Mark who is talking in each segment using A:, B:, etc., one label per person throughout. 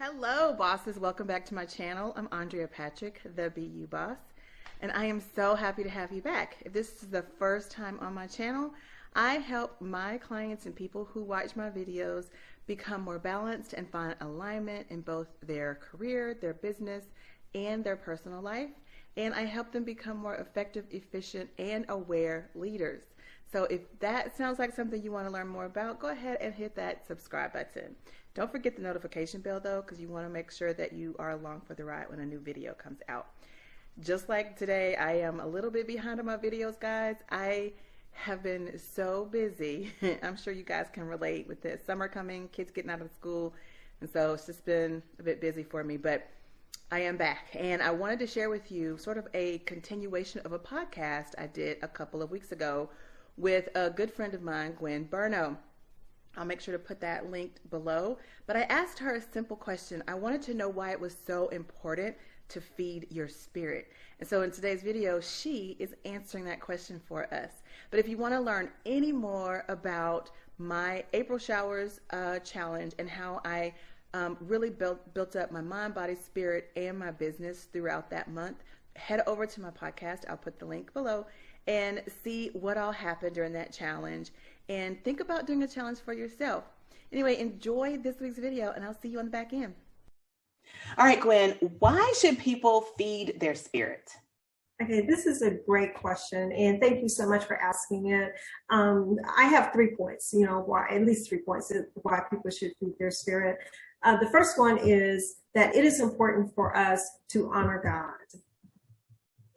A: Hello, bosses. Welcome back to my channel. I'm Andrea Patrick, the BU Boss, and I am so happy to have you back. If this is the first time on my channel, I help my clients and people who watch my videos become more balanced and find alignment in both their career, their business, and their personal life. And I help them become more effective, efficient, and aware leaders. So if that sounds like something you want to learn more about, go ahead and hit that subscribe button. Don't forget the notification bell though, because you want to make sure that you are along for the ride when a new video comes out. Just like today, I am a little bit behind on my videos, guys. I have been so busy. I'm sure you guys can relate with the summer coming, kids getting out of school. And so it's just been a bit busy for me, but I am back. And I wanted to share with you sort of a continuation of a podcast I did a couple of weeks ago with a good friend of mine, Gwen. I'll make sure to put that linked below. But I asked her a simple question. I wanted to know why it was so important to feed your spirit. And so in today's video, she is answering that question for us. But if you want to learn any more about my April Showers challenge and how I really built up my mind, body, spirit, and my business throughout that month, head over to my podcast. I'll put the link below and see what all happened during that challenge and think about doing a challenge for yourself. Anyway, enjoy this week's video and I'll see you on the back end. All right, Gwen, why should people feed their spirit?
B: Okay, this is a great question, and thank you so much for asking it. I have 3 points, why, at least 3 points why people should feed their spirit. The first one is that it is important for us to honor God.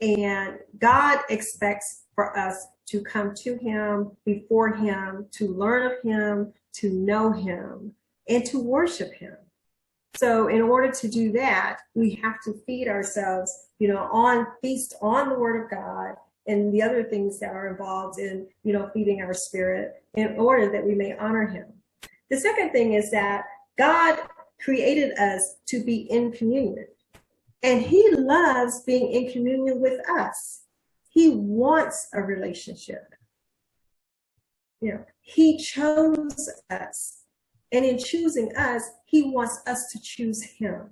B: And God expects for us to come to Him, before Him, to learn of Him, to know Him, and to worship Him. So in order to do that, we have to feed ourselves, feast on the Word of God and the other things that are involved in, feeding our spirit in order that we may honor Him. The second thing is that God created us to be in communion. And He loves being in communion with us. He wants a relationship. He chose us. And in choosing us, He wants us to choose Him.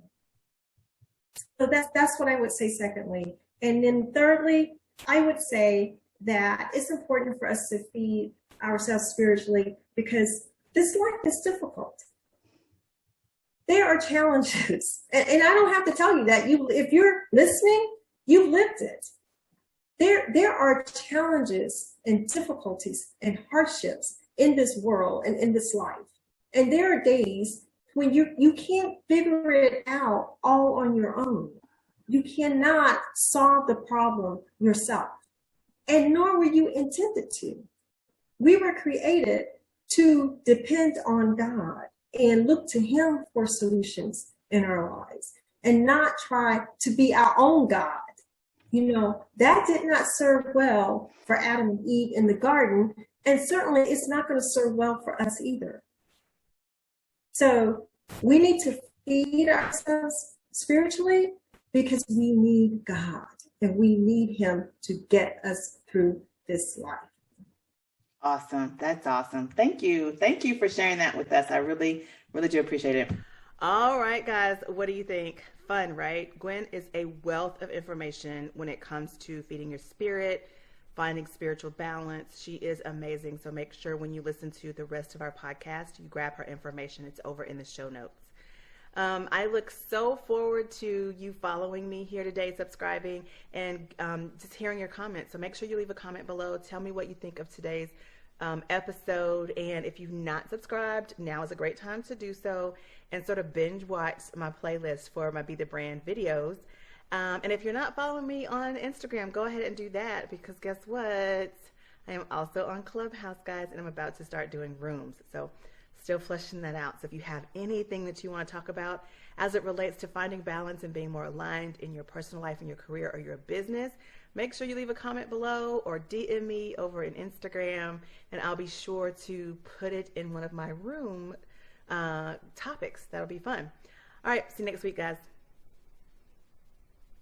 B: So that's what I would say secondly. And then thirdly, I would say that it's important for us to feed ourselves spiritually because this life is difficult. There are challenges, and I don't have to tell you that. If you're listening, you've lived it. There are challenges and difficulties and hardships in this world and in this life. And there are days when you can't figure it out all on your own. You cannot solve the problem yourself, and nor were you intended to. We were created to depend on God and look to Him for solutions in our lives and not try to be our own God. That did not serve well for Adam and Eve in the garden, and certainly it's not going to serve well for us either. So we need to feed ourselves spiritually because we need God and we need Him to get us through this life.
A: Awesome. That's awesome. Thank you. Thank you for sharing that with us. I really, really do appreciate it. All right, guys. What do you think? Fun, right? Gwen is a wealth of information when it comes to feeding your spirit, finding spiritual balance. She is amazing. So make sure when you listen to the rest of our podcast, you grab her information. It's over in the show notes. I look so forward to you following me here today, subscribing, and just hearing your comments. So make sure you leave a comment below. Tell me what you think of today's episode. And if you've not subscribed, now is a great time to do so and sort of binge watch my playlist for my Be The Brand videos. And if you're not following me on Instagram, go ahead and do that because guess what? I am also on Clubhouse, guys, and I'm about to start doing rooms. So still fleshing that out. So if you have anything that you want to talk about as it relates to finding balance and being more aligned in your personal life and your career or your business, make sure you leave a comment below or DM me over in Instagram, and I'll be sure to put it in one of my room topics. That'll be fun. All right, see you next week, guys.